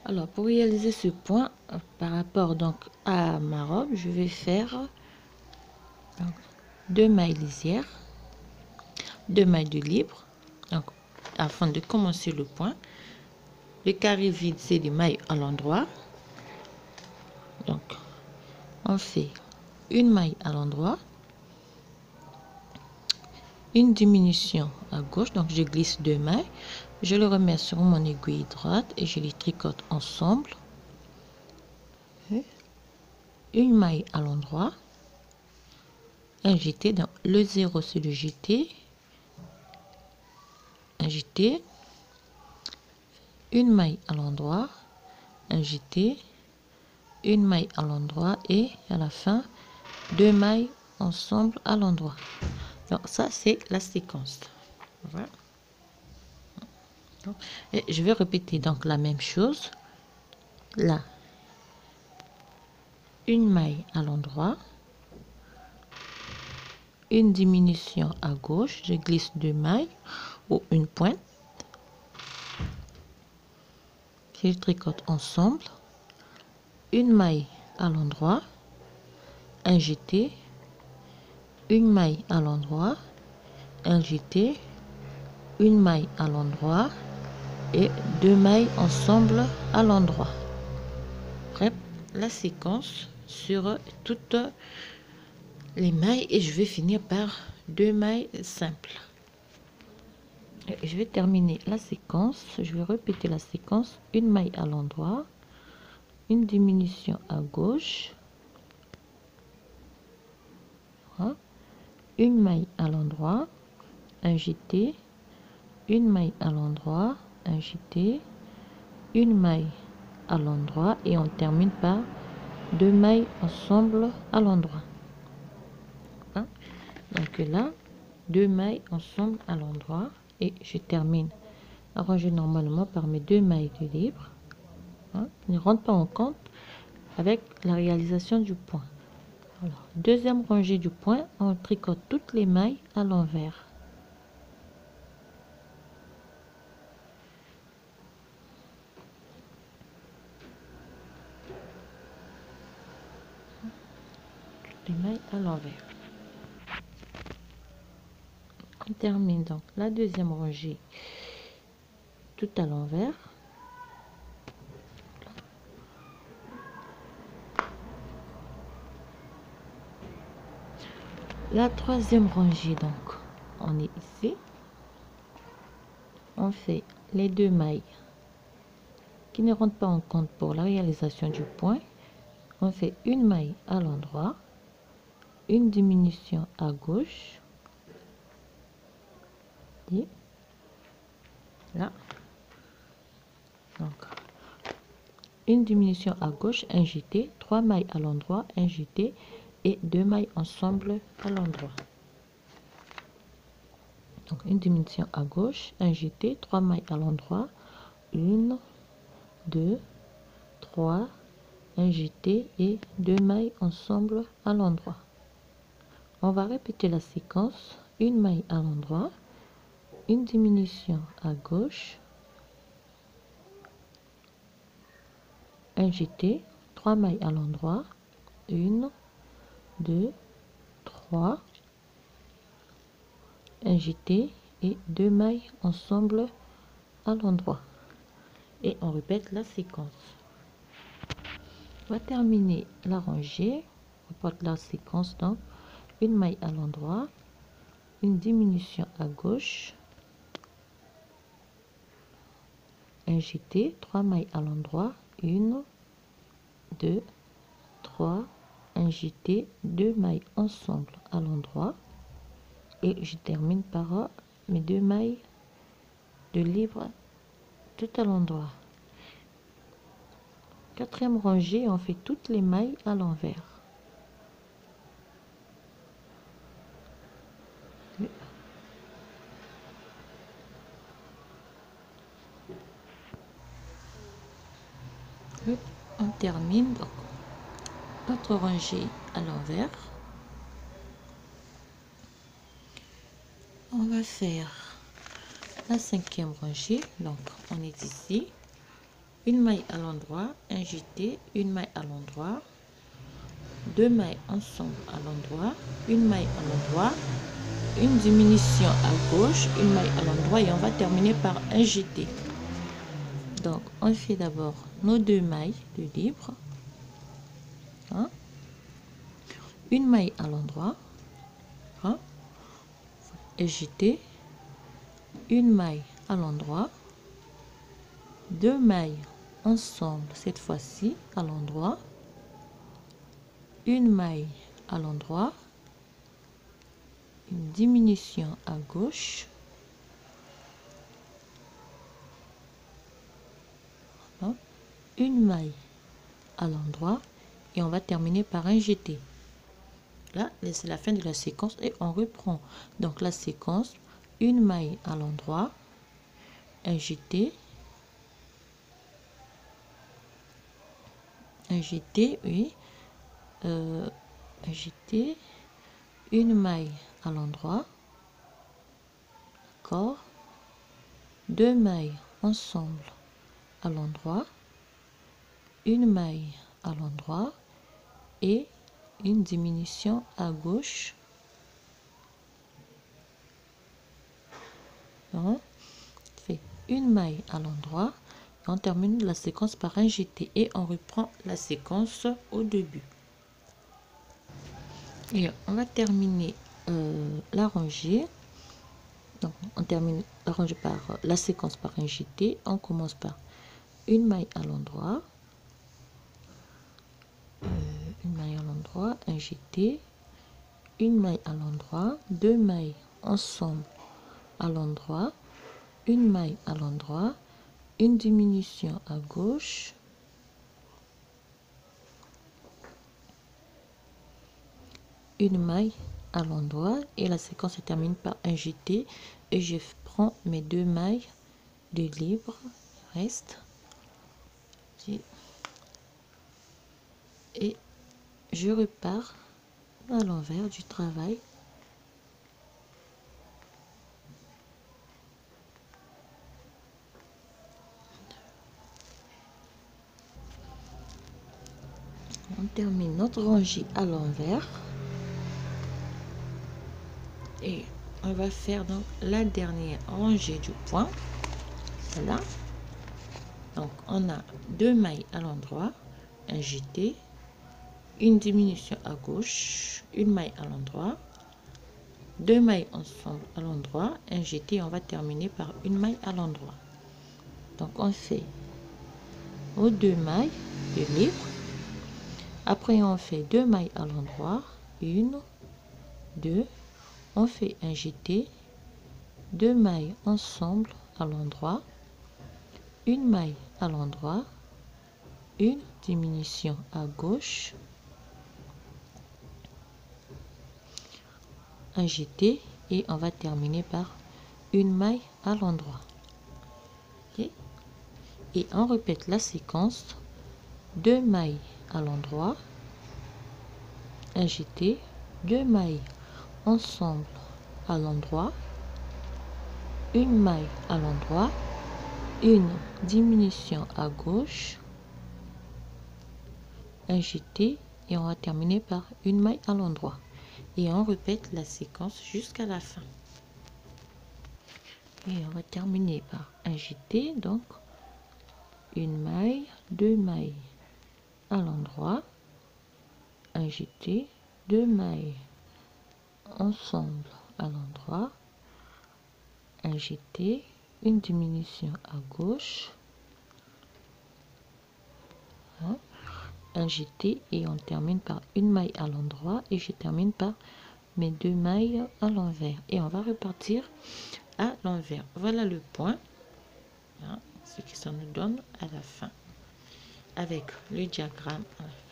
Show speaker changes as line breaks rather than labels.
Alors, pour réaliser ce point, par rapport donc à ma robe, je vais faire donc, 2 mailles lisières, 2 mailles de libre. Donc, afin de commencer le point, le carré vide, c'est des mailles à l'endroit. Donc, on fait une maille à l'endroit, une diminution à gauche, donc je glisse 2 mailles, je le remets sur mon aiguille droite et je les tricote ensemble. Une maille à l'endroit, un jeté, dans le 0 c'est le jeté, un jeté, une maille à l'endroit, un jeté, une maille à l'endroit et à la fin 2 mailles ensemble à l'endroit. Donc ça c'est la séquence. Voilà. Et je vais répéter donc la même chose. Là, une maille à l'endroit, une diminution à gauche, je glisse 2 mailles ou une pointe, je tricote ensemble, une maille à l'endroit, un jeté, une maille à l'endroit, un jeté, une maille à l'endroit et 2 mailles ensemble à l'endroit. Après la séquence sur toutes les mailles et je vais finir par 2 mailles simples. Et je vais terminer la séquence, je vais répéter la séquence, une maille à l'endroit, une diminution à gauche, voilà, une maille à l'endroit, un jeté, une maille à l'endroit, un jeté, une maille à l'endroit et on termine par 2 mailles ensemble à l'endroit. Voilà. Donc là, 2 mailles ensemble à l'endroit et je termine arrangé normalement par mes 2 mailles de libre. Hein, ne rentre pas en compte avec la réalisation du point. Alors, deuxième rangée du point, on tricote toutes les mailles à l'envers. Toutes les mailles à l'envers. On termine donc la deuxième rangée tout à l'envers. La troisième rangée, donc, on est ici. On fait les 2 mailles qui ne rentrent pas en compte pour la réalisation du point. On fait une maille à l'endroit, une diminution à gauche, et là, donc, une diminution à gauche, un jeté, 3 mailles à l'endroit, un jeté et 2 mailles ensemble à l'endroit. Donc une diminution à gauche, un jeté, 3 mailles à l'endroit, 1, 2, 3, un jeté et 2 mailles ensemble à l'endroit. On va répéter la séquence, une maille à l'endroit, une diminution à gauche, un jeté, 3 mailles à l'endroit, 1, 2, 3, un jeté et 2 mailles ensemble à l'endroit. Et on répète la séquence. On va terminer la rangée, on répète la séquence donc une maille à l'endroit, une diminution à gauche, un jeté, 3 mailles à l'endroit, 1, 2, 3, un jeté, 2 mailles ensemble à l'endroit et je termine par mes 2 mailles de libre tout à l'endroit. Quatrième rangée, on fait toutes les mailles à l'envers. On termine donc notre rangée à l'envers. On va faire la cinquième rangée, donc on est ici, une maille à l'endroit, un jeté, une maille à l'endroit, 2 mailles ensemble à l'endroit, une maille à l'endroit, une diminution à gauche, une maille à l'endroit et on va terminer par un jeté. Donc on fait d'abord nos 2 mailles de libre, hein? Une maille à l'endroit, hein? Et jeté, une maille à l'endroit, 2 mailles ensemble cette fois-ci à l'endroit, une maille à l'endroit, une diminution à gauche, hein? Une maille à l'endroit et on va terminer par un jeté. Là, c'est la fin de la séquence et on reprend. Donc la séquence, une maille à l'endroit, un jeté, oui, un jeté, une maille à l'endroit, d'accord, 2 mailles ensemble à l'endroit, une maille à l'endroit et une diminution à gauche, on fait une maille à l'endroit, on termine la séquence par un jeté et on reprend la séquence au début. Et on va terminer la rangée. Donc on termine la rangée par la séquence par un jeté. On commence par une maille à l'endroit, un jeté, une maille à l'endroit, 2 mailles ensemble à l'endroit, une maille à l'endroit, une diminution à gauche, une maille à l'endroit et la séquence se termine par un jeté et je prends mes 2 mailles de libre, reste et je repars à l'envers du travail. On termine notre rangée à l'envers et on va faire donc la dernière rangée du point. Voilà, donc on a 2 mailles à l'endroit, un jeté, une diminution à gauche, une maille à l'endroit, 2 mailles ensemble à l'endroit, un jeté, on va terminer par une maille à l'endroit. Donc on fait aux 2 mailles de libre, après on fait 2 mailles à l'endroit, 1, 2, on fait un jeté, 2 mailles ensemble à l'endroit, une maille à l'endroit, une diminution à gauche, un jeté et on va terminer par une maille à l'endroit. Okay? Et on répète la séquence, 2 mailles à l'endroit, un jeté, 2 mailles ensemble à l'endroit, une maille à l'endroit, une diminution à gauche, un jeté et on va terminer par une maille à l'endroit et on répète la séquence jusqu'à la fin et on va terminer par un jeté, donc une maille, 2 mailles à l'endroit, un jeté, 2 mailles ensemble à l'endroit, un jeté, une diminution à gauche, hein, un jeté et on termine par une maille à l'endroit et je termine par mes 2 mailles à l'envers et on va repartir à l'envers. Voilà le point, hein, ce que ça nous donne à la fin avec le diagramme à la fin.